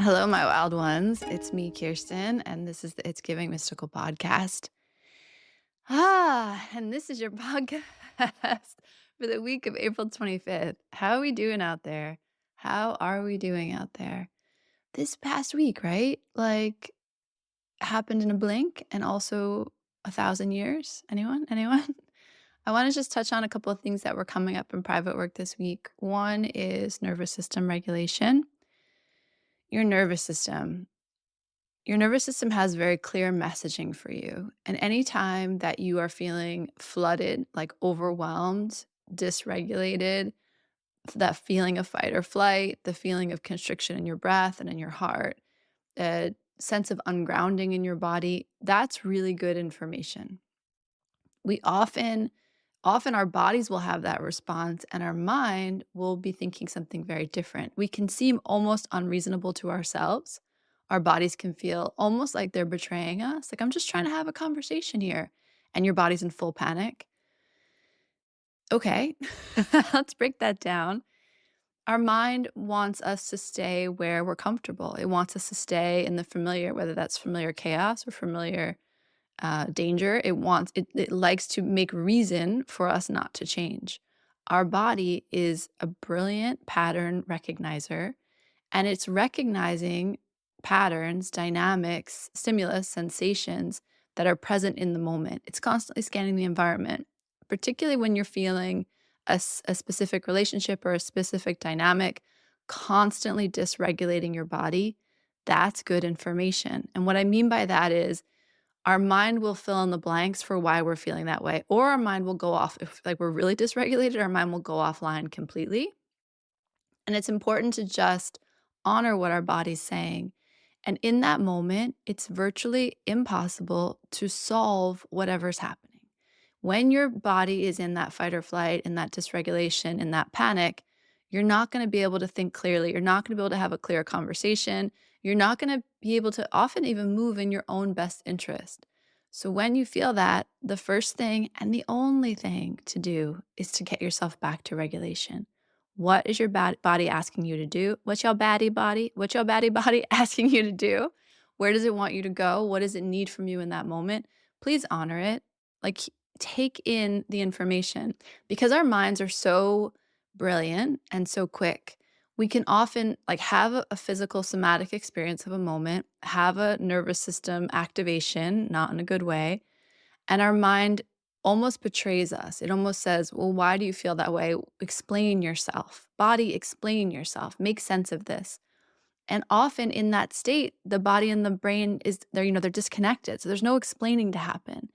Hello, my wild ones. It's me, Kirsten, and this is the It's Giving Mystical podcast. And this is your podcast for the week of April 25th. How are we doing out there? How are we doing out there? This past week, right? Like, happened in a blink and also 1,000 years. Anyone? Anyone? I want to just touch on a couple of things that were coming up in private work this week. One is nervous system regulation. Your nervous system. Your nervous system has very clear messaging for you. And anytime that you are feeling flooded, like overwhelmed, dysregulated, that feeling of fight or flight, the feeling of constriction in your breath and in your heart, a sense of ungrounding in your body, that's really good information. We often our bodies will have that response and our mind will be thinking something very different. We can seem almost unreasonable to ourselves. Our bodies can feel almost like they're betraying us. Like, I'm just trying to have a conversation here. And your body's in full panic. Okay, let's break that down. Our mind wants us to stay where we're comfortable. It wants us to stay in the familiar, whether that's familiar chaos or familiar danger. It likes to make reason for us not to change. Our body is a brilliant pattern recognizer, and it's recognizing patterns, dynamics, stimulus, sensations that are present in the moment. It's constantly scanning the environment, particularly when you're feeling a specific relationship or a specific dynamic, constantly dysregulating your body. That's good information. And what I mean by that is our mind will fill in the blanks for why we're feeling that way, or our mind will go off. If like we're really dysregulated, our mind will go offline completely. And it's important to just honor what our body's saying. And in that moment, it's virtually impossible to solve whatever's happening. When your body is in that fight or flight, in that dysregulation, in that panic, you're not going to be able to think clearly. You're not going to be able to have a clear conversation. You're not going to be able to often even move in your own best interest. So when you feel that, the first thing and the only thing to do is to get yourself back to regulation. What is your body asking you to do? What's your baddie body? What's your baddie body asking you to do? Where does it want you to go? What does it need from you in that moment? Please honor it. Like, take in the information, because our minds are so brilliant and so quick. We can often like have a physical somatic experience of a moment, have a nervous system activation, not in a good way, and our mind almost betrays us. It almost says, well, why do you feel that way? Explain yourself. Body, explain yourself. Make sense of this. And often in that state, the body and the brain they're disconnected. So there's no explaining to happen.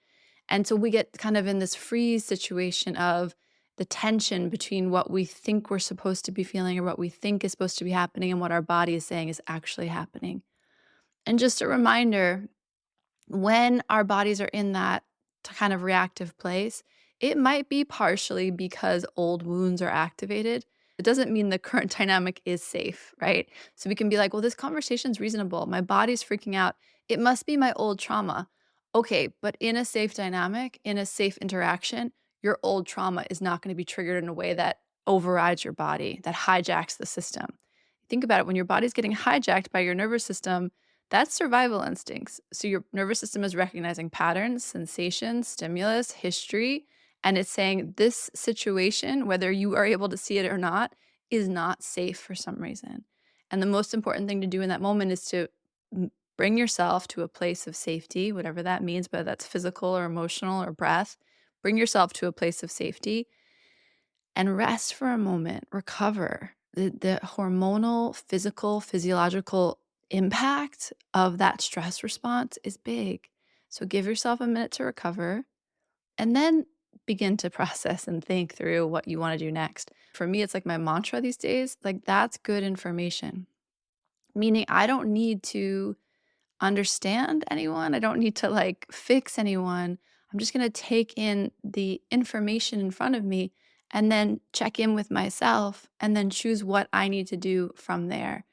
And so we get kind of in this freeze situation of the tension between what we think we're supposed to be feeling or what we think is supposed to be happening and what our body is saying is actually happening. And just a reminder, when our bodies are in that kind of reactive place, it might be partially because old wounds are activated. It doesn't mean the current dynamic is safe, right? So we can be like, well, this conversation's reasonable. My body's freaking out. It must be my old trauma. Okay, but in a safe dynamic, in a safe interaction, your old trauma is not going to be triggered in a way that overrides your body, that hijacks the system. Think about it. When your body's getting hijacked by your nervous system, that's survival instincts. So your nervous system is recognizing patterns, sensations, stimulus, history, and it's saying this situation, whether you are able to see it or not, is not safe for some reason. And the most important thing to do in that moment is to bring yourself to a place of safety, whatever that means, whether that's physical or emotional or breath. Bring yourself to a place of safety and rest for a moment, recover. The hormonal, physical, physiological impact of that stress response is big. So give yourself a minute to recover and then begin to process and think through what you want to do next. For me, it's like my mantra these days, like that's good information. Meaning I don't need to understand anyone. I don't need to like fix anyone. I'm just going to take in the information in front of me and then check in with myself and then choose what I need to do from there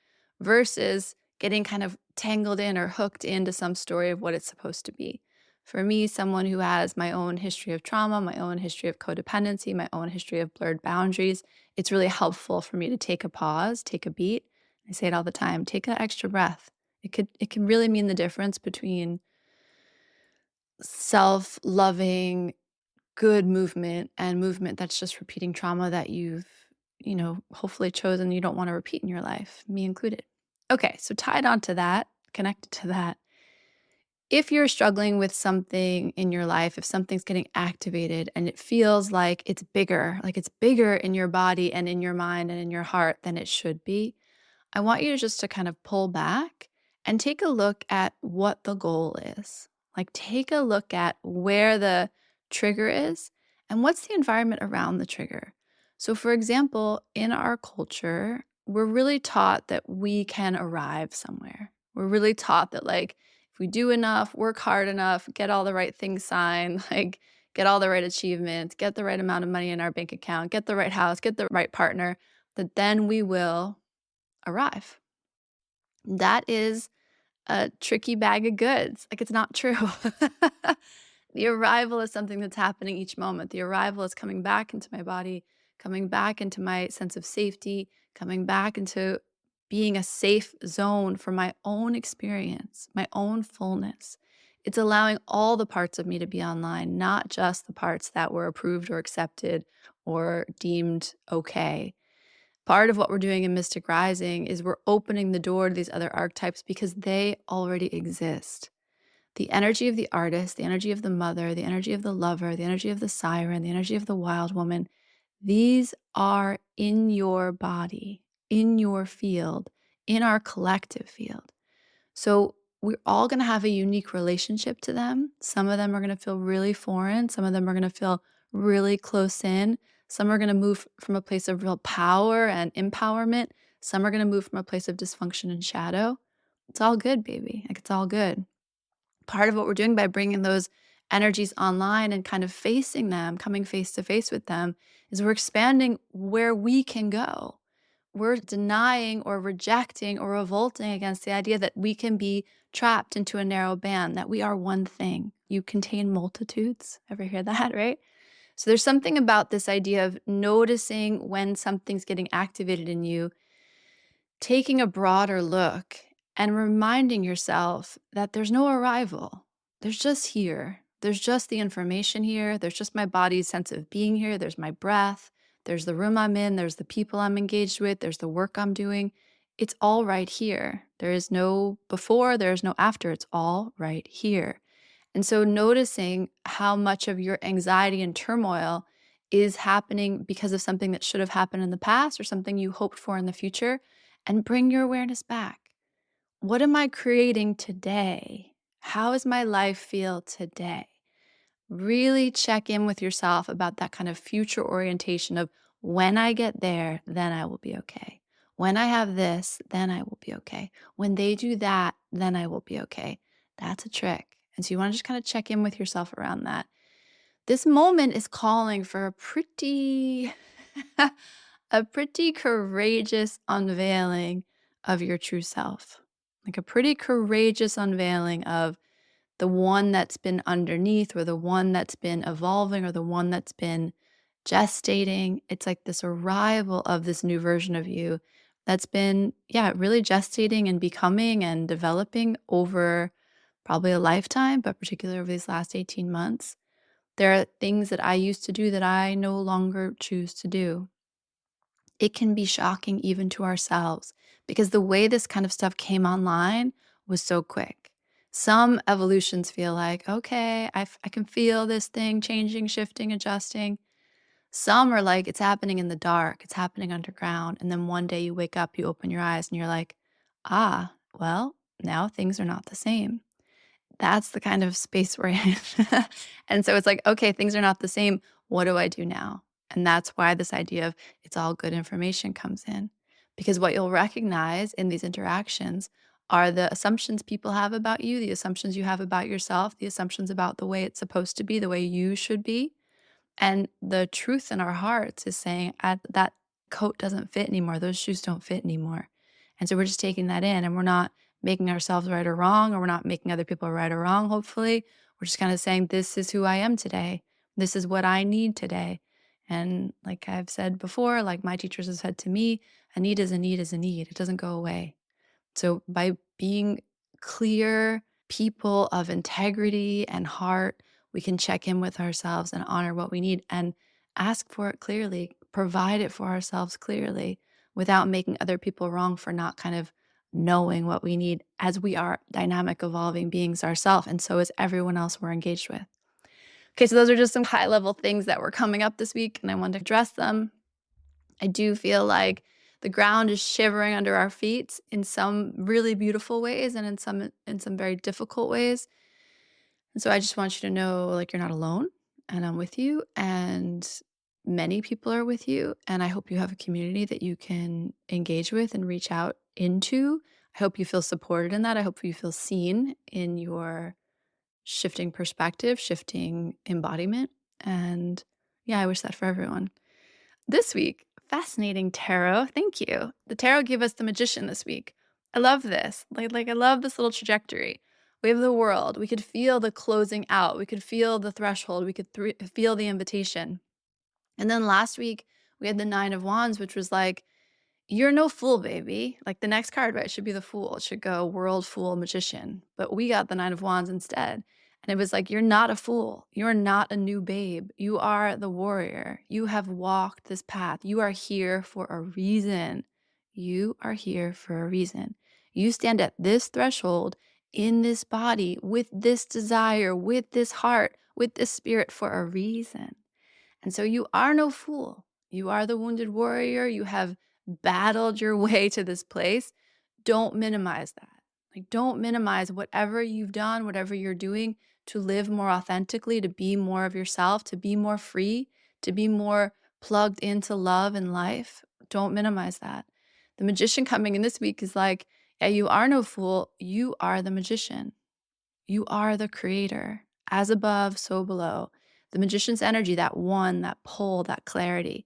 versus getting kind of tangled in or hooked into some story of what it's supposed to be. For me, someone who has my own history of trauma, my own history of codependency, my own history of blurred boundaries, it's really helpful for me to take a pause, take a beat, I say it all the time. Take that extra breath. It can really mean the difference between self-loving, good movement and movement that's just repeating trauma that you've, hopefully chosen you don't want to repeat in your life, me included. Okay, so tied on to that, connected to that, if you're struggling with something in your life, if something's getting activated and it feels like it's bigger in your body and in your mind and in your heart than it should be, I want you to just to kind of pull back and take a look at what the goal is. Like take a look at where the trigger is and what's the environment around the trigger. So for example, in our culture, we're really taught that we can arrive somewhere. We're really taught that like if we do enough, work hard enough, get all the right things signed, like get all the right achievements, get the right amount of money in our bank account, get the right house, get the right partner, that then we will arrive. That is a tricky bag of goods. Like, it's not true. The arrival is something that's happening each moment. The arrival is coming back into my body, coming back into my sense of safety, coming back into being a safe zone for my own experience, my own fullness. It's allowing all the parts of me to be online, not just the parts that were approved or accepted or deemed okay. Part of what we're doing in Mystic Rising is we're opening the door to these other archetypes because they already exist. The energy of the artist, the energy of the mother, the energy of the lover, the energy of the siren, the energy of the wild woman, these are in your body, in your field, in our collective field. So we're all going to have a unique relationship to them. Some of them are going to feel really foreign. Some of them are going to feel really close in. Some are going to move from a place of real power and empowerment. Some are going to move from a place of dysfunction and shadow. It's all good, baby. Like it's all good. Part of what we're doing by bringing those energies online and kind of facing them, coming face to face with them, is we're expanding where we can go. We're denying or rejecting or revolting against the idea that we can be trapped into a narrow band, that we are one thing. You contain multitudes. Ever hear that, right? So there's something about this idea of noticing when something's getting activated in you, taking a broader look and reminding yourself that there's no arrival. There's just here. There's just the information here. There's just my body's sense of being here. There's my breath. There's the room I'm in. There's the people I'm engaged with. There's the work I'm doing. It's all right here. There is no before. There is no after. It's all right here. And so noticing how much of your anxiety and turmoil is happening because of something that should have happened in the past or something you hoped for in the future, and bring your awareness back. What am I creating today? How does my life feel today? Really check in with yourself about that kind of future orientation of when I get there, then I will be okay. When I have this, then I will be okay. When they do that, then I will be okay. That's a trick. And so you want to just kind of check in with yourself around that. This moment is calling for a pretty a pretty courageous unveiling of your true self. Like a pretty courageous unveiling of the one that's been underneath or the one that's been evolving or the one that's been gestating. It's like this arrival of this new version of you that's been, yeah, really gestating and becoming and developing over probably a lifetime, but particularly over these last 18 months. There are things that I used to do that I no longer choose to do. It can be shocking even to ourselves because the way this kind of stuff came online was so quick. Some evolutions feel like, okay, I can feel this thing changing, shifting, adjusting. Some are like, it's happening in the dark, it's happening underground. And then one day you wake up, you open your eyes, and you're like, ah, well, now things are not the same. That's the kind of space we're in. And so it's like, okay, things are not the same. What do I do now? And that's why this idea of it's all good information comes in. Because what you'll recognize in these interactions are the assumptions people have about you, the assumptions you have about yourself, the assumptions about the way it's supposed to be, the way you should be. And the truth in our hearts is saying, that coat doesn't fit anymore. Those shoes don't fit anymore. And so we're just taking that in and we're not making ourselves right or wrong, or we're not making other people right or wrong, hopefully. We're just kind of saying, this is who I am today. This is what I need today. And like I've said before, like my teachers have said to me, a need is a need is a need. It doesn't go away. So by being clear people of integrity and heart, we can check in with ourselves and honor what we need and ask for it clearly, provide it for ourselves clearly without making other people wrong for not kind of knowing what we need as we are dynamic, evolving beings ourselves. And so is everyone else we're engaged with. Okay, so those are just some high level things that were coming up this week, and I wanted to address them. I do feel like the ground is shivering under our feet in some really beautiful ways and in some very difficult ways. And so I just want you to know like you're not alone and I'm with you and many people are with you and I hope you have a community that you can engage with and reach out into. I hope you feel supported in that. I hope you feel seen in your shifting perspective, shifting embodiment. And yeah, I wish that for everyone. This week, fascinating tarot. Thank you. The tarot gave us the magician this week. I love this. Like I love this little trajectory. We have the world. We could feel the closing out. We could feel the threshold. We could feel the invitation. And then last week, we had the Nine of Wands, which was like, you're no fool, baby. Like the next card, right, should be the Fool. It should go World, Fool, Magician. But we got the Nine of Wands instead. And it was like, you're not a fool. You're not a new babe. You are the warrior. You have walked this path. You are here for a reason. You are here for a reason. You stand at this threshold in this body with this desire, with this heart, with this spirit for a reason. And so you are no fool. You are the wounded warrior. You have battled your way to this place. Don't minimize that. Like, don't minimize whatever you've done, whatever you're doing to live more authentically, to be more of yourself, to be more free, to be more plugged into love and life. Don't minimize that. The magician coming in this week is like, yeah, you are no fool. You are the magician. You are the creator. As above, so below. The magician's energy, that one, that pull, that clarity.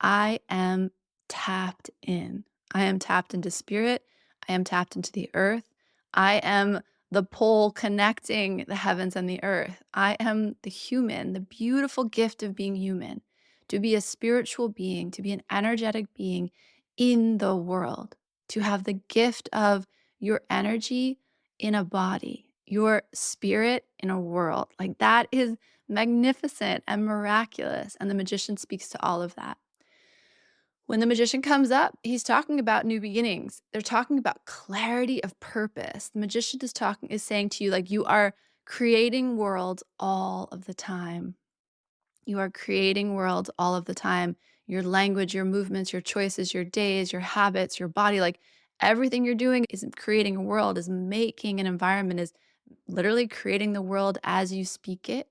I am tapped in. I am tapped into spirit. I am tapped into the earth. I am the pole connecting the heavens and the earth. I am the human, the beautiful gift of being human, to be a spiritual being, to be an energetic being in the world, to have the gift of your energy in a body, your spirit in a world. Like that is magnificent and miraculous. And the magician speaks to all of that. When the magician comes up, he's talking about new beginnings. They're talking about clarity of purpose. The magician is saying to you, like, you are creating worlds all of the time. You are creating worlds all of the time. Your language, your movements, your choices, your days, your habits, your body, like everything you're doing is creating a world, is making an environment, is literally creating the world as you speak it.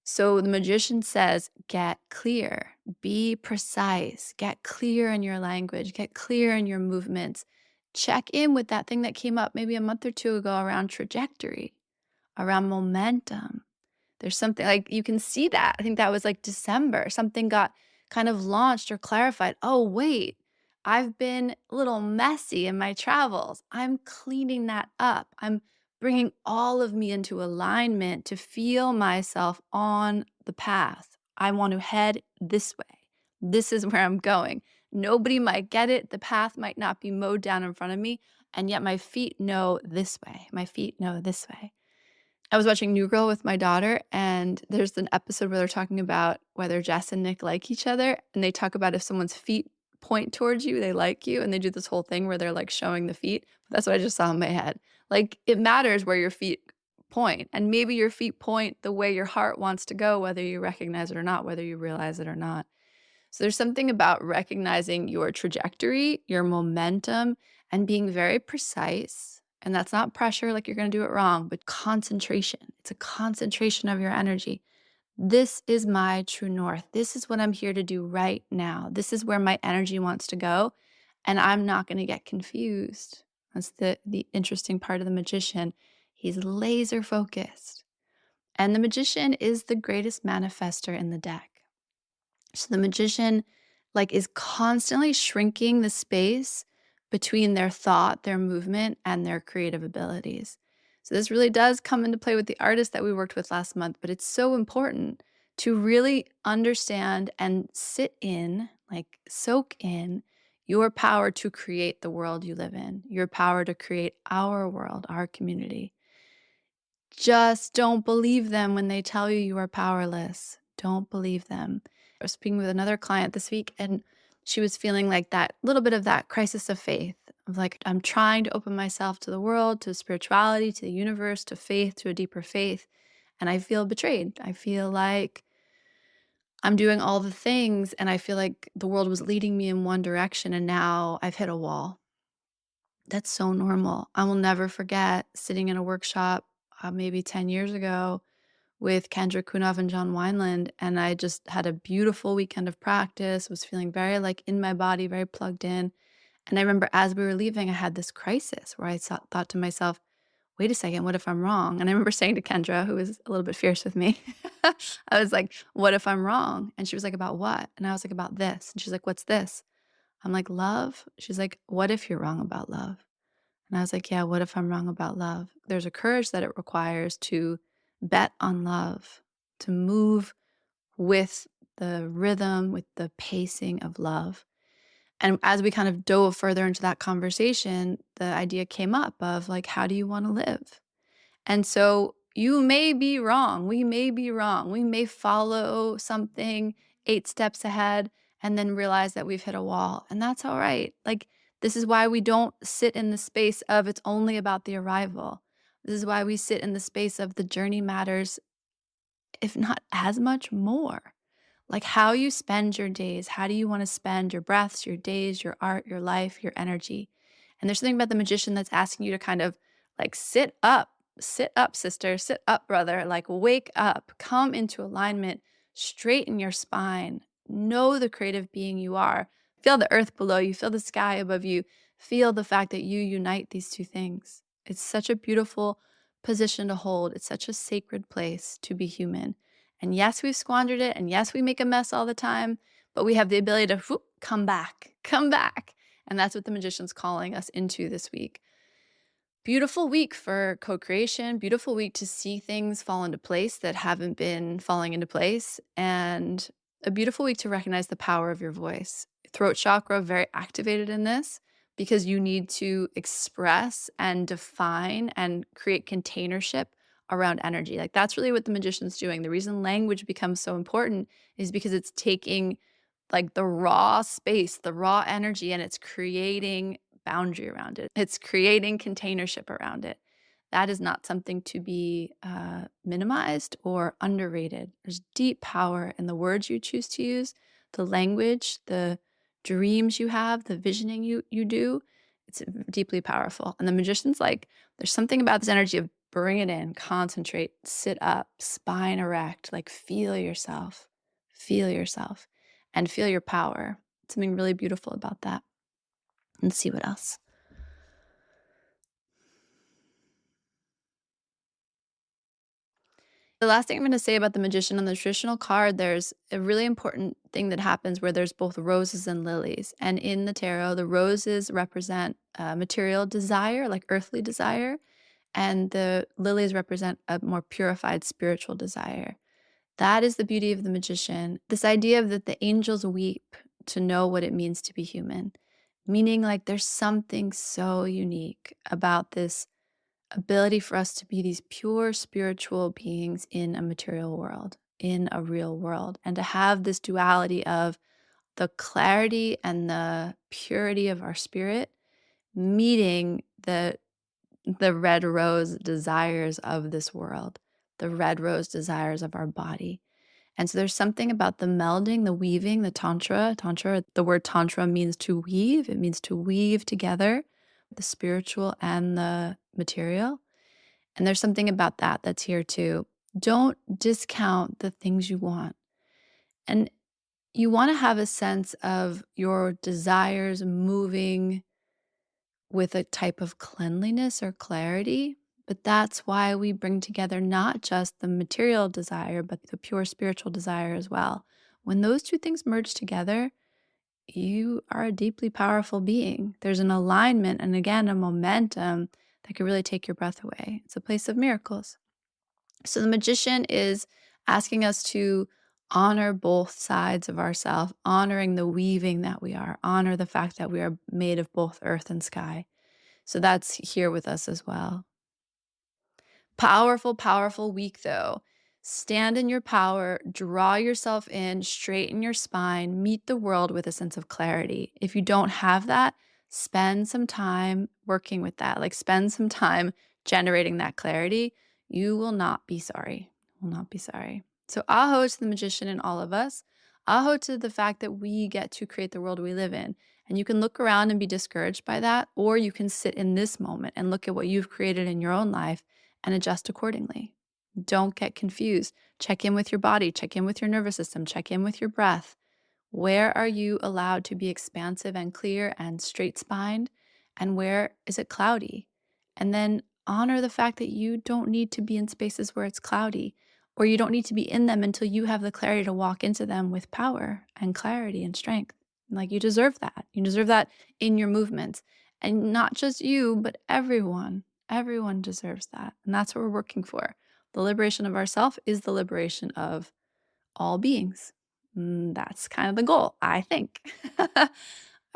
So the magician says, get clear, be precise, get clear in your language, get clear in your movements. Check in with that thing that came up maybe a month or two ago around trajectory, around momentum. There's something like you can see that. I think that was like December. Something got kind of launched or clarified. Oh, wait, I've been a little messy in my travels. I'm cleaning that up. I'm bringing all of me into alignment to feel myself on the path. I want to head this way. This is where I'm going. Nobody might get it. The path might not be mowed down in front of me. And yet my feet know this way. My feet know this way. I was watching New Girl with my daughter, and there's an episode where they're talking about whether Jess and Nick like each other, and they talk about if someone's feet point towards you, they like you, and they do this whole thing where they're like showing the feet. That's what I just saw in my head. Like it matters where your feet point, and maybe your feet point the way your heart wants to go, whether you recognize it or not, whether you realize it or not. So there's something about recognizing your trajectory, your momentum, and being very precise. And that's not pressure, like you're going to do it wrong, but concentration. It's a concentration of your energy. This is my true north. This is what I'm here to do right now. This is where my energy wants to go. And I'm not going to get confused. That's the interesting part of the magician. He's laser focused. And the magician is the greatest manifester in the deck. So the magician like is constantly shrinking the space between their thought, their movement, and their creative abilities. So this really does come into play with the artist that we worked with last month, but it's so important to really understand and sit in, like soak in your power to create the world you live in, your power to create our world, our community. Just don't believe them when they tell you you are powerless. Don't believe them. I was speaking with another client this week, and she was feeling like that little bit of that crisis of faith of like, I'm trying to open myself to the world, to spirituality, to the universe, to faith, to a deeper faith. And I feel betrayed. I feel like I'm doing all the things, and I feel like the world was leading me in one direction, and now I've hit a wall. That's so normal. I will never forget sitting in a workshop maybe 10 years ago with Kendra Kunov and John Wineland, and I just had a beautiful weekend of practice, was feeling very like in my body, very plugged in. And I remember as we were leaving, I had this crisis where thought to myself, wait a second, what if I'm wrong? And I remember saying to Kendra, who was a little bit fierce with me, I was like, what if I'm wrong? And she was like, about what? And I was like, about this. And she's like, what's this? I'm like, love. She's like, what if you're wrong about love? And I was like, yeah, what if I'm wrong about love? There's a courage that it requires to bet on love, to move with the rhythm, with the pacing of love. And as we kind of dove further into that conversation, the idea came up of like, how do you want to live? And so you may be wrong. We may be wrong. We may follow something 8 steps ahead and then realize that we've hit a wall. And that's all right. Like, this is why we don't sit in the space of it's only about the arrival. This is why we sit in the space of the journey matters, if not as much more. Like how you spend your days. How do you want to spend your breaths, your days, your art, your life, your energy? And there's something about the magician that's asking you to kind of like sit up, sister, sit up, brother, like wake up, come into alignment, straighten your spine, know the creative being you are. Feel the earth below you, feel the sky above you, feel the fact that you unite these two things. It's such a beautiful position to hold. It's such a sacred place to be human. And yes, we've squandered it. And yes, we make a mess all the time, but we have the ability to whoop, come back, come back. And that's what the magician's calling us into this week. Beautiful week for co creation, beautiful week to see things fall into place that haven't been falling into place, and a beautiful week to recognize the power of your voice. Throat chakra very activated in this because you need to express and define and create containership around energy. Like that's really what the magician's doing. The reason language becomes so important is because it's taking like the raw space, the raw energy, and it's creating boundary around it. It's creating containership around it. That is not something to be minimized or underrated. There's deep power in the words you choose to use, the language, the dreams you have, the visioning you do. It's deeply powerful. And the magician's like, there's something about this energy of bring it in, concentrate, sit up, spine erect, like feel yourself, and feel your power. Something really beautiful about that. And see what else. The last thing I'm going to say about the magician on the traditional card, there's a really important thing that happens where there's both roses and lilies. And in the tarot, the roses represent material desire, like earthly desire, and the lilies represent a more purified spiritual desire. That is the beauty of the magician. This idea of that the angels weep to know what it means to be human, meaning like there's something so unique about this ability for us to be these pure spiritual beings in a material world, in a real world, and to have this duality of the clarity and the purity of our spirit meeting the red rose desires of this world, the red rose desires of our body. And so there's something about the melding, the weaving, the tantra. Tantra, the word tantra means to weave. It means to weave together the spiritual and the material. And there's something about that that's here too. Don't discount the things you want. And you want to have a sense of your desires moving with a type of cleanliness or clarity. But that's why we bring together not just the material desire, but the pure spiritual desire as well. When those two things merge together, you are a deeply powerful being. There's an alignment and again, a momentum that could really take your breath away. It's a place of miracles. So the magician is asking us to Honor both sides of ourselves, honoring the weaving that we are, honor the fact that we are made of both earth and sky. So that's here with us as well. Powerful, powerful week though. Stand in your power, draw yourself in, straighten your spine, meet the world with a sense of clarity. If you don't have that, spend some time working with that. Like spend some time generating that clarity. You will not be sorry. Will not be sorry. So aho to the magician in all of us. Aho to the fact that we get to create the world we live in. And you can look around and be discouraged by that, or you can sit in this moment and look at what you've created in your own life and adjust accordingly. Don't get confused. Check in with your body, check in with your nervous system, check in with your breath. Where are you allowed to be expansive and clear and straight spined? And where is it cloudy? And then honor the fact that you don't need to be in spaces where it's cloudy, or you don't need to be in them until you have the clarity to walk into them with power and clarity and strength. Like you deserve that. You deserve that in your movements. And not just you, but everyone. Everyone deserves that. And that's what we're working for. The liberation of ourself is the liberation of all beings. That's kind of the goal, I think. All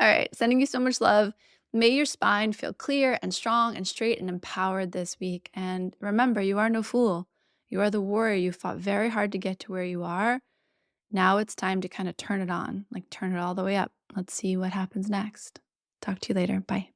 right, sending you so much love. May your spine feel clear and strong and straight and empowered this week. And remember, you are no fool. You are the warrior. You fought very hard to get to where you are. Now it's time to kind of turn it on, like turn it all the way up. Let's see what happens next. Talk to you later. Bye.